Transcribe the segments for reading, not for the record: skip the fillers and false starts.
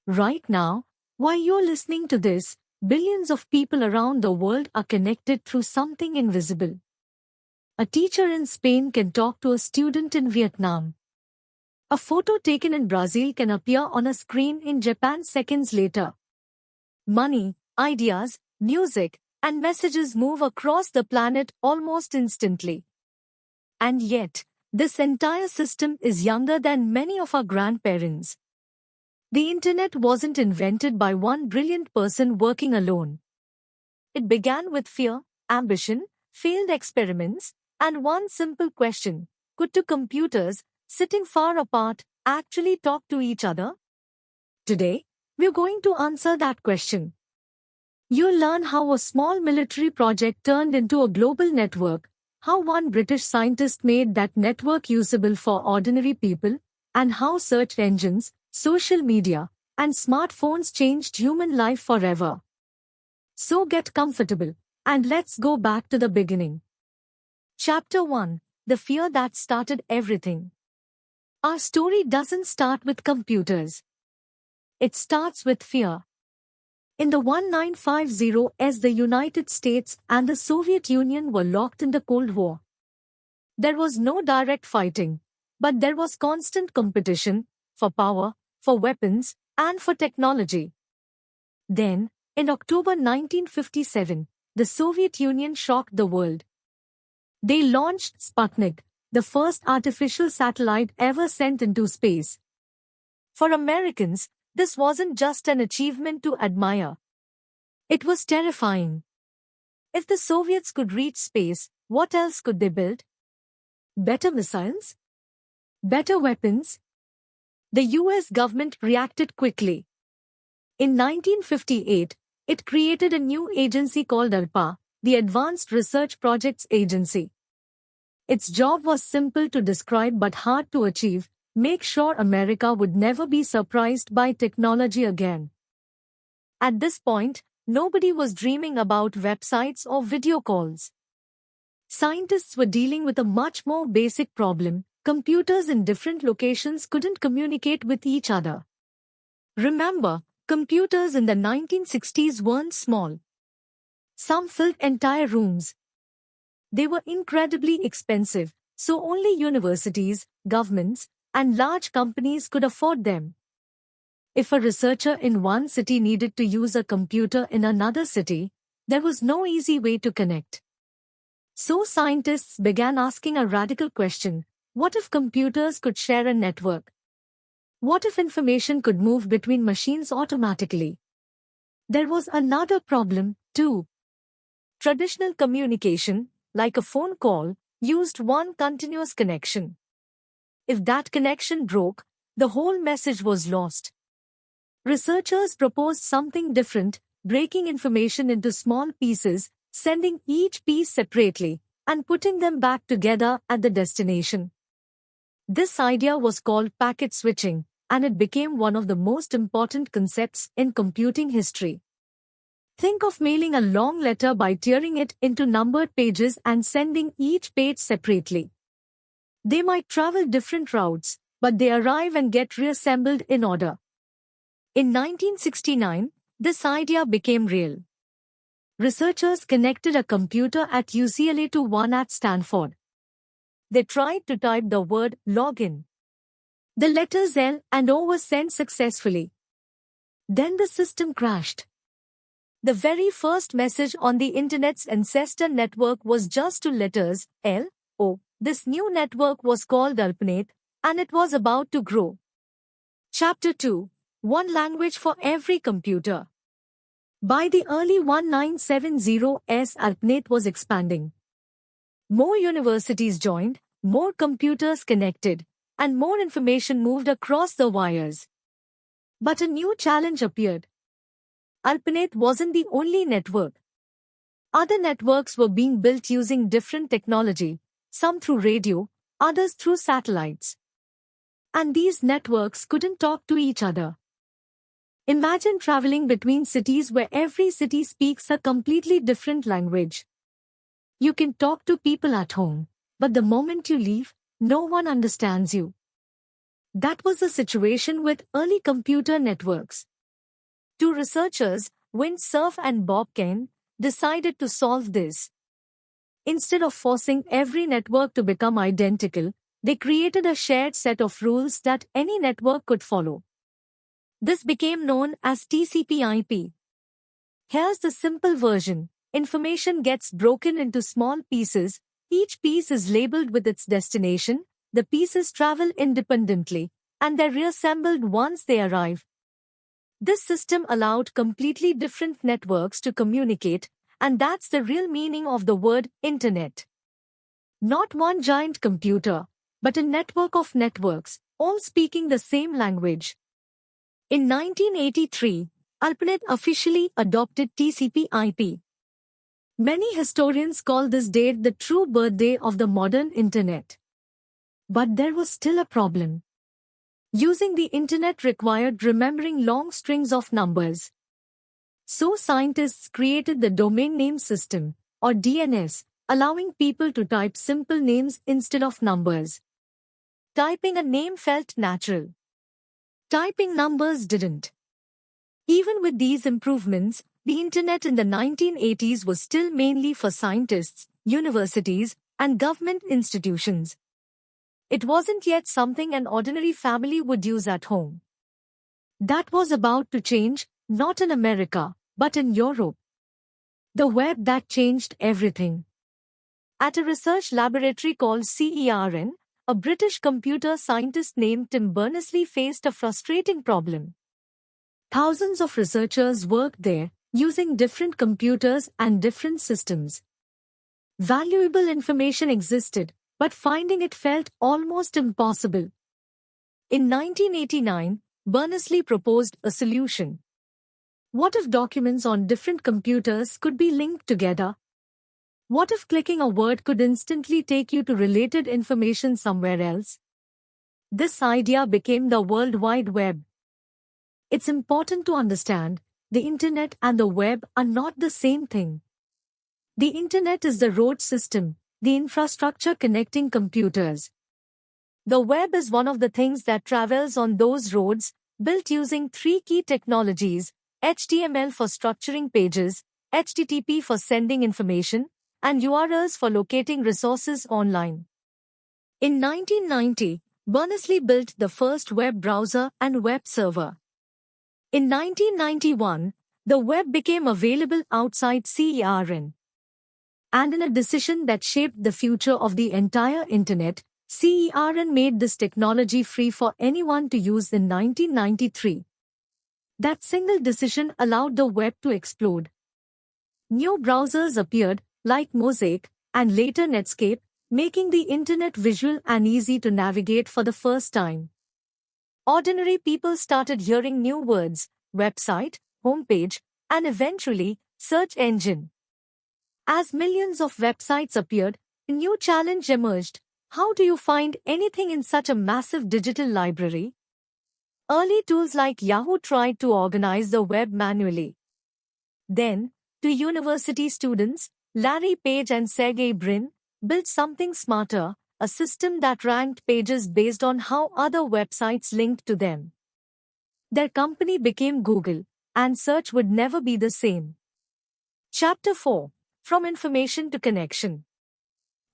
Right now, while you're listening to this, billions of people around the world are connected through something invisible. A teacher in Spain can talk to a student in Vietnam. A photo taken in Brazil can appear on a screen in Japan seconds later. Money, ideas, music, and messages move across the planet almost instantly. And yet, this entire system is younger than many of our grandparents. The internet wasn't invented by one brilliant person working alone. It began with fear, ambition, failed experiments, and one simple question: could two computers, sitting far apart, actually talk to each other? Today, we're going to answer that question. You'll learn how a small military project turned into a global network, how one British scientist made that network usable for ordinary people, and how search engines, social media, and smartphones changed human life forever. So get comfortable, and let's go back to the beginning. Chapter 1: The Fear That Started Everything. Our story doesn't start with computers. It starts with fear. In the 1950s, the United States and the Soviet Union were locked in the Cold War. There was no direct fighting, but there was constant competition for power, for weapons, and for technology. Then, in October 1957, the Soviet Union shocked the world. They launched Sputnik, the first artificial satellite ever sent into space. For Americans, this wasn't just an achievement to admire. It was terrifying. If the Soviets could reach space, what else could they build? Better missiles? Better weapons? The US government reacted quickly. In 1958, it created a new agency called ARPA, the Advanced Research Projects Agency. Its job was simple to describe but hard to achieve: make sure America would never be surprised by technology again. At this point, nobody was dreaming about websites or video calls. Scientists were dealing with a much more basic problem: computers in different locations couldn't communicate with each other. Remember, computers in the 1960s weren't small. Some filled entire rooms. They were incredibly expensive, so only universities, governments, and large companies could afford them. If a researcher in one city needed to use a computer in another city, there was no easy way to connect. So scientists began asking a radical question: what if computers could share a network? What if information could move between machines automatically? There was another problem, too. Traditional communication, like a phone call, used one continuous connection. If that connection broke, the whole message was lost. Researchers proposed something different: breaking information into small pieces, sending each piece separately, and putting them back together at the destination. This idea was called packet switching, and it became one of the most important concepts in computing history. Think of mailing a long letter by tearing it into numbered pages and sending each page separately. They might travel different routes, but they arrive and get reassembled in order. In 1969, this idea became real. Researchers connected a computer at UCLA to one at Stanford. They tried to type the word login. The letters L and O were sent successfully. Then the system crashed. The very first message on the Internet's ancestor network was just two letters, L, O. This new network was called ARPANET, and it was about to grow. Chapter 2: One language for every computer. By the early 1970s, ARPANET was expanding. More universities joined, more computers connected, and more information moved across the wires. But a new challenge appeared. ARPANET wasn't the only network. Other networks were being built using different technology, some through radio, others through satellites. And these networks couldn't talk to each other. Imagine traveling between cities where every city speaks a completely different language. You can talk to people at home, but the moment you leave, no one understands you. That was the situation with early computer networks. Two researchers, Vince Cerf and Bob Kane, decided to solve this. Instead of forcing every network to become identical, they created a shared set of rules that any network could follow. This became known as TCP/IP. Here's the simple version. Information gets broken into small pieces. Each piece is labeled with its destination. The pieces travel independently, and they're reassembled once they arrive. This system allowed completely different networks to communicate, and that's the real meaning of the word Internet. Not one giant computer, but a network of networks, all speaking the same language. In 1983, ARPANET officially adopted TCP/IP. Many historians call this date the true birthday of the modern Internet. But there was still a problem. Using the Internet required remembering long strings of numbers. So scientists created the Domain Name System, or DNS, allowing people to type simple names instead of numbers. Typing a name felt natural. Typing numbers didn't. Even with these improvements, the Internet in the 1980s was still mainly for scientists, universities, and government institutions. It wasn't yet something an ordinary family would use at home. That was about to change, not in America, but in Europe. The web that changed everything. At a research laboratory called CERN, a British computer scientist named Tim Berners-Lee faced a frustrating problem. Thousands of researchers worked there, using different computers and different systems. Valuable information existed, but finding it felt almost impossible. In 1989, Berners-Lee proposed a solution. What if documents on different computers could be linked together? What if clicking a word could instantly take you to related information somewhere else? This idea became the World Wide Web. It's important to understand, the Internet and the web are not the same thing. The Internet is the road system, the infrastructure connecting computers. The web is one of the things that travels on those roads, built using three key technologies: HTML for structuring pages, HTTP for sending information, and URLs for locating resources online. In 1990, Berners-Lee built the first web browser and web server. In 1991, the web became available outside CERN. And in a decision that shaped the future of the entire Internet, CERN made this technology free for anyone to use in 1993. That single decision allowed the web to explode. New browsers appeared, like Mosaic, and later Netscape, making the Internet visual and easy to navigate for the first time. Ordinary people started hearing new words: website, homepage, and eventually, search engine. As millions of websites appeared, a new challenge emerged. How do you find anything in such a massive digital library? Early tools like Yahoo tried to organize the web manually. Then, to university students, Larry Page and Sergey Brin built something smarter, a system that ranked pages based on how other websites linked to them. Their company became Google, and search would never be the same. Chapter 4. From Information to Connection.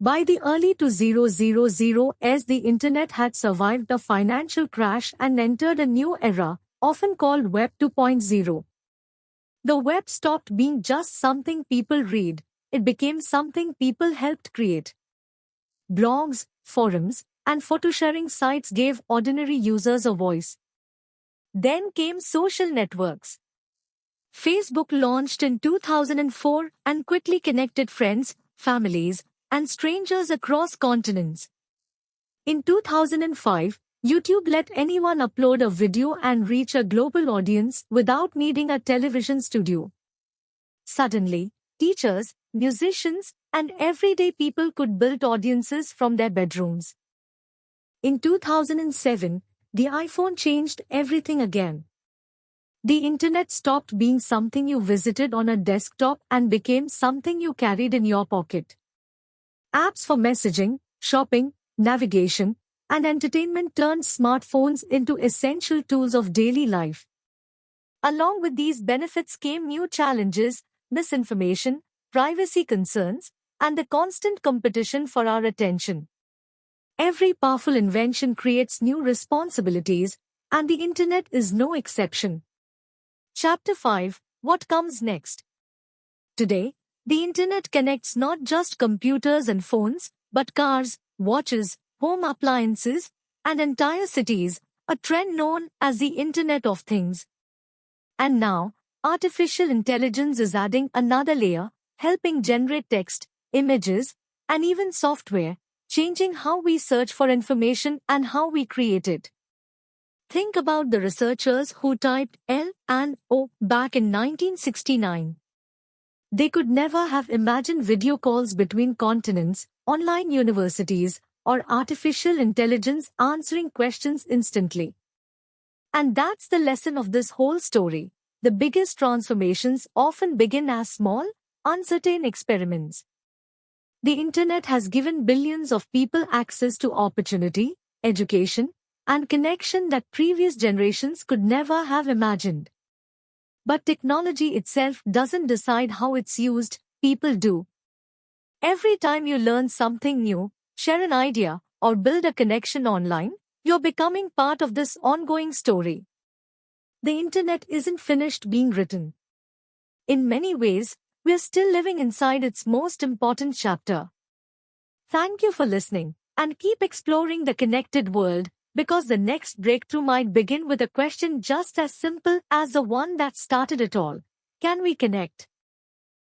By the early 2000s, the Internet had survived a financial crash and entered a new era, often called Web 2.0. The web stopped being just something people read. It became something people helped create. Blogs, forums, and photo-sharing sites gave ordinary users a voice. Then came social networks. Facebook launched in 2004 and quickly connected friends, families, and strangers across continents. In 2005, YouTube let anyone upload a video and reach a global audience without needing a television studio. Suddenly, teachers, musicians, and everyday people could build audiences from their bedrooms. In 2007, the iPhone changed everything again. The Internet stopped being something you visited on a desktop and became something you carried in your pocket. Apps for messaging, shopping, navigation, and entertainment turned smartphones into essential tools of daily life. Along with these benefits came new challenges, misinformation, privacy concerns, and the constant competition for our attention. Every powerful invention creates new responsibilities, and the internet is no exception. Chapter 5: What comes next? Today, the internet connects not just computers and phones, but cars, watches, home appliances, and entire cities, a trend known as the Internet of Things. And now, artificial intelligence is adding another layer, helping generate text, images, and even software, changing how we search for information and how we create it. Think about the researchers who typed L and O back in 1969. They could never have imagined video calls between continents, online universities, or artificial intelligence answering questions instantly. And that's the lesson of this whole story. The biggest transformations often begin as small, uncertain experiments. The internet has given billions of people access to opportunity, education, and connection that previous generations could never have imagined. But technology itself doesn't decide how it's used, people do. Every time you learn something new, share an idea, or build a connection online, you're becoming part of this ongoing story. The internet isn't finished being written. In many ways, we're still living inside its most important chapter. Thank you for listening, and keep exploring the connected world, because the next breakthrough might begin with a question just as simple as the one that started it all. Can we connect?